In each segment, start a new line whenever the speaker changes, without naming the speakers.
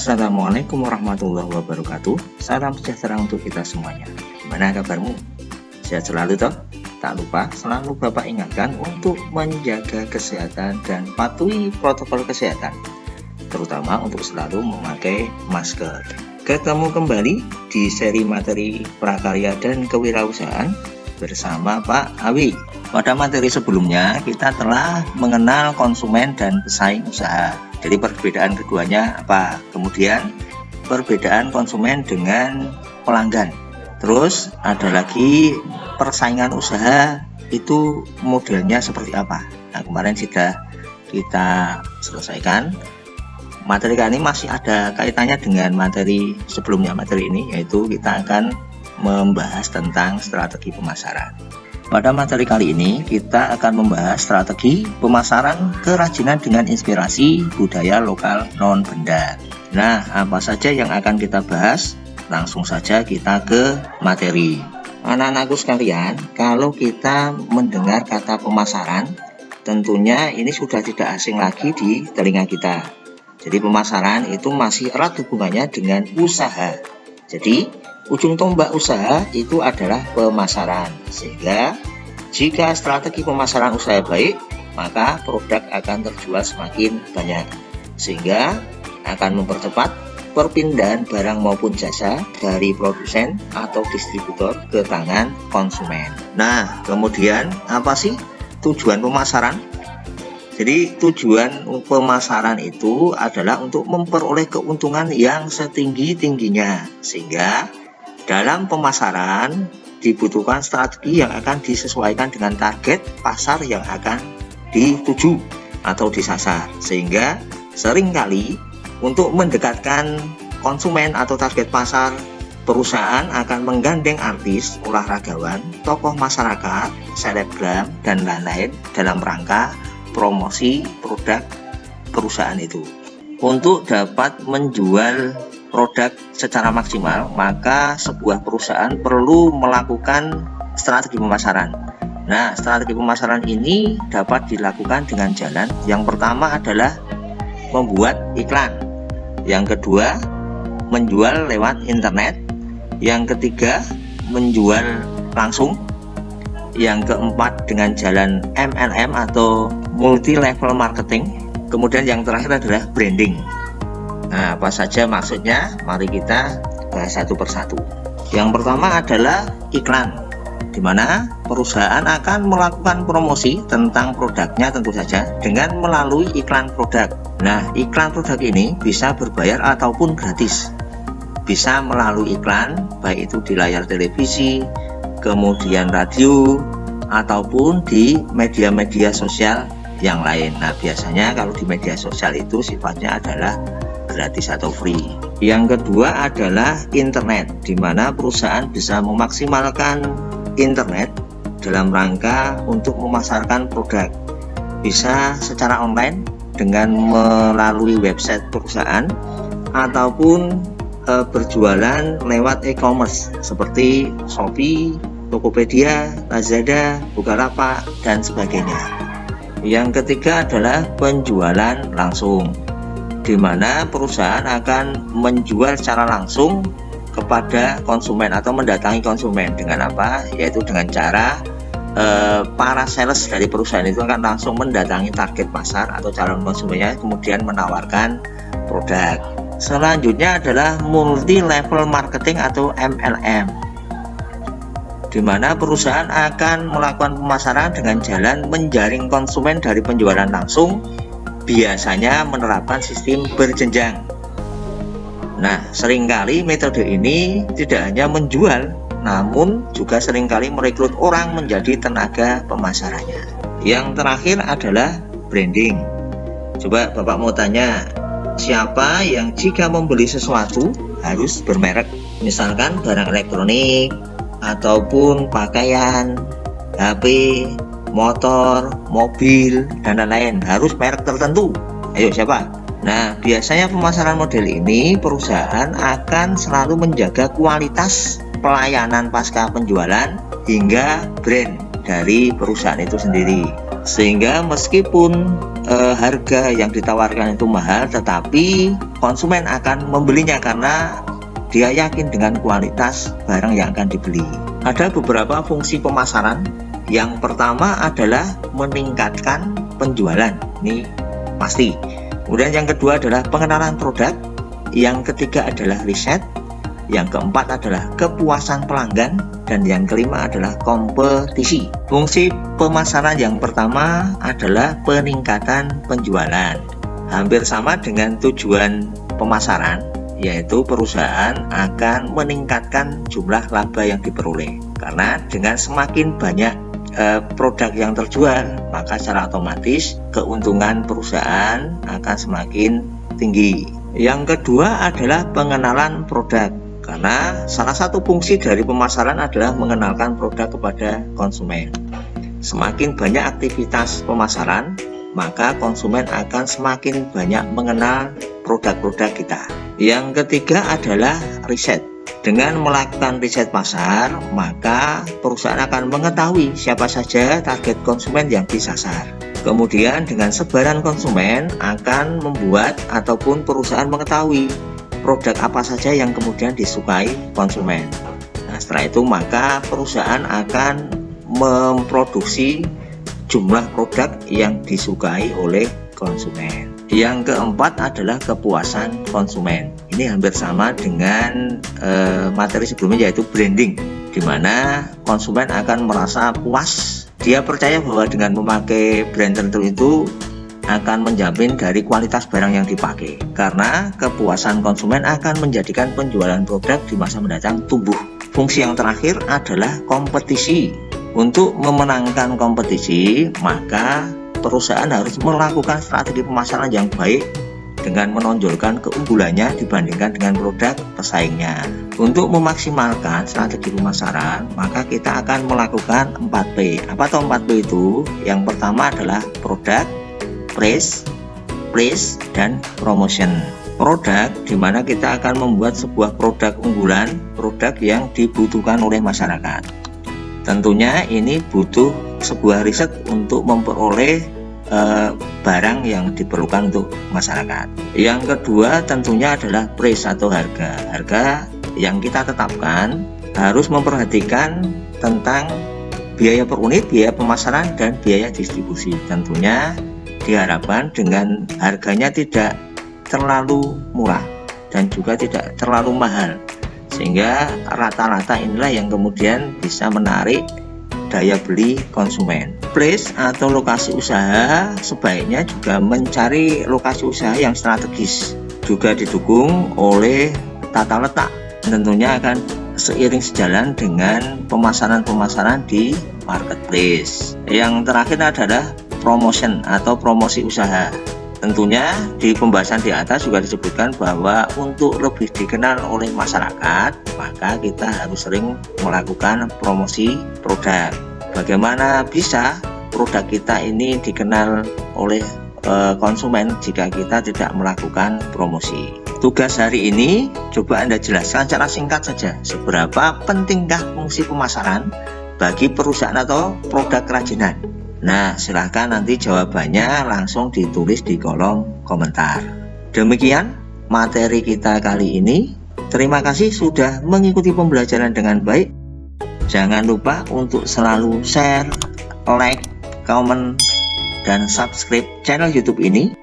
Assalamualaikum warahmatullahi wabarakatuh. Salam sejahtera untuk kita semuanya. Gimana kabarmu? Sehat selalu toh? Tak lupa selalu Bapak ingatkan untuk menjaga kesehatan dan patuhi protokol kesehatan, terutama untuk selalu memakai masker. Ketemu kembali di seri materi prakarya dan kewirausahaan bersama Pak Awi. Pada materi sebelumnya kita telah mengenal konsumen dan pesaing usaha. Jadi perbedaan keduanya apa? Kemudian perbedaan konsumen dengan pelanggan. Terus ada lagi persaingan usaha itu modelnya seperti apa. Nah, kemarin sudah kita selesaikan. Materi kali ini masih ada kaitannya dengan materi sebelumnya materi ini, yaitu kita akan membahas tentang strategi pemasaran. Pada materi kali ini kita akan membahas strategi pemasaran kerajinan dengan inspirasi budaya lokal non-benda. Nah, apa saja yang akan kita bahas? Langsung saja kita ke materi. Anak-anakku sekalian, kalau kita mendengar kata pemasaran, tentunya ini sudah tidak asing lagi di telinga kita. Jadi pemasaran itu masih erat hubungannya dengan usaha. Jadi ujung tombak usaha itu adalah pemasaran. Sehingga jika strategi pemasaran usaha baik, maka produk akan terjual semakin banyak, sehingga akan mempercepat perpindahan barang maupun jasa dari produsen atau distributor ke tangan konsumen. Nah, kemudian apa sih tujuan pemasaran? Jadi tujuan pemasaran itu adalah untuk memperoleh keuntungan yang setinggi-tingginya, sehingga dalam pemasaran dibutuhkan strategi yang akan disesuaikan dengan target pasar yang akan dituju atau disasar, sehingga seringkali untuk mendekatkan konsumen atau target pasar, perusahaan akan menggandeng artis, olahragawan, tokoh masyarakat, selebgram, dan lain-lain dalam rangka promosi produk perusahaan itu. Untuk dapat menjual produk secara maksimal, maka sebuah perusahaan perlu melakukan strategi pemasaran. Nah, strategi pemasaran ini dapat dilakukan dengan jalan. Yang pertama adalah membuat iklan. Yang kedua, menjual lewat internet. Yang ketiga, menjual langsung. Yang keempat, dengan jalan MLM atau multi level marketing. Kemudian yang terakhir adalah branding. Nah, apa saja maksudnya? Mari kita bahas satu persatu. Yang pertama adalah iklan, di mana perusahaan akan melakukan promosi tentang produknya tentu saja dengan melalui iklan produk. Nah, iklan produk ini bisa berbayar ataupun gratis. Bisa melalui iklan, baik itu di layar televisi, kemudian radio, ataupun di media-media sosial yang lain. Nah, biasanya kalau di media sosial itu sifatnya adalah gratis atau free. Yang kedua adalah internet, di mana perusahaan bisa memaksimalkan internet dalam rangka untuk memasarkan produk. Bisa secara online dengan melalui website perusahaan ataupun berjualan lewat e-commerce seperti Shopee, Tokopedia, Lazada, Bukalapak, dan sebagainya. Yang ketiga adalah penjualan langsung, di mana perusahaan akan menjual secara langsung kepada konsumen atau mendatangi konsumen dengan apa? Yaitu dengan cara para sales dari perusahaan itu akan langsung mendatangi target pasar atau calon konsumennya, kemudian menawarkan produk. Selanjutnya adalah multi level marketing atau MLM, di mana perusahaan akan melakukan pemasaran dengan jalan menjaring konsumen dari penjualan langsung, biasanya menerapkan sistem berjenjang. Nah, seringkali metode ini tidak hanya menjual, namun juga seringkali merekrut orang menjadi tenaga pemasarannya. Yang terakhir adalah branding. Coba Bapak mau tanya, siapa yang jika membeli sesuatu harus bermerek? Misalkan barang elektronik, ataupun pakaian, HP, motor, mobil, dan lain-lain, harus merek tertentu. Ayo siapa? Nah, biasanya pemasaran model ini perusahaan akan selalu menjaga kualitas pelayanan pasca penjualan hingga brand dari perusahaan itu sendiri, sehingga meskipun harga yang ditawarkan itu mahal, tetapi konsumen akan membelinya karena dia yakin dengan kualitas barang yang akan dibeli. Ada beberapa fungsi pemasaran. Yang pertama adalah meningkatkan penjualan, ini pasti. Kemudian yang kedua adalah pengenalan produk. Yang ketiga adalah riset. Yang keempat adalah kepuasan pelanggan. Dan yang kelima adalah kompetisi. Fungsi pemasaran yang pertama adalah peningkatan penjualan. Hampir sama dengan tujuan pemasaran, yaitu perusahaan akan meningkatkan jumlah laba yang diperoleh. Karena dengan semakin banyak produk yang terjual, maka secara otomatis keuntungan perusahaan akan semakin tinggi. Yang kedua adalah pengenalan produk. Karena salah satu fungsi dari pemasaran adalah mengenalkan produk kepada konsumen. Semakin banyak aktivitas pemasaran, maka konsumen akan semakin banyak mengenal produk-produk kita. Yang ketiga adalah riset. Dengan melakukan riset pasar, maka perusahaan akan mengetahui siapa saja target konsumen yang disasar. Kemudian dengan sebaran konsumen akan membuat ataupun perusahaan mengetahui produk apa saja yang kemudian disukai konsumen. Nah, setelah itu maka perusahaan akan memproduksi jumlah produk yang disukai oleh konsumen. Yang keempat adalah kepuasan konsumen. Ini hampir sama dengan materi sebelumnya, yaitu branding, di mana konsumen akan merasa puas. Dia percaya bahwa dengan memakai brand tertentu itu akan menjamin dari kualitas barang yang dipakai. Karena kepuasan konsumen akan menjadikan penjualan produk di masa mendatang tumbuh. Fungsi yang terakhir adalah kompetisi. Untuk memenangkan kompetisi, maka perusahaan harus melakukan strategi pemasaran yang baik dengan menonjolkan keunggulannya dibandingkan dengan produk pesaingnya. Untuk memaksimalkan strategi pemasaran, maka kita akan melakukan 4P. Apa itu 4P itu? Yang pertama adalah produk, price, place, dan promotion. Produk, di mana kita akan membuat sebuah produk unggulan, produk yang dibutuhkan oleh masyarakat. Tentunya ini butuh sebuah riset untuk memperoleh barang yang diperlukan untuk masyarakat. Yang kedua tentunya adalah price atau harga. Harga yang kita tetapkan harus memperhatikan tentang biaya per unit, biaya pemasaran, dan biaya distribusi. Tentunya diharapkan dengan harganya tidak terlalu murah dan juga tidak terlalu mahal, sehingga rata-rata inilah yang kemudian bisa menarik daya beli konsumen. Place atau lokasi usaha sebaiknya juga mencari lokasi usaha yang strategis, juga didukung oleh tata letak. Tentunya akan seiring sejalan dengan pemasaran-pemasaran di marketplace. Yang terakhir adalah promotion atau promosi usaha. Tentunya di pembahasan di atas juga disebutkan bahwa untuk lebih dikenal oleh masyarakat, maka kita harus sering melakukan promosi produk. Bagaimana bisa produk kita ini dikenal oleh konsumen jika kita tidak melakukan promosi? Tugas hari ini coba Anda jelaskan secara singkat saja, seberapa pentingkah fungsi pemasaran bagi perusahaan atau produk kerajinan? Nah, silahkan nanti jawabannya langsung ditulis di kolom komentar. Demikian materi kita kali ini. Terima kasih sudah mengikuti pembelajaran dengan baik. Jangan lupa untuk selalu share, like, comment, dan subscribe channel YouTube ini.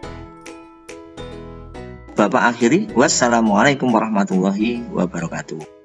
Bapak akhiri, wassalamualaikum warahmatullahi wabarakatuh.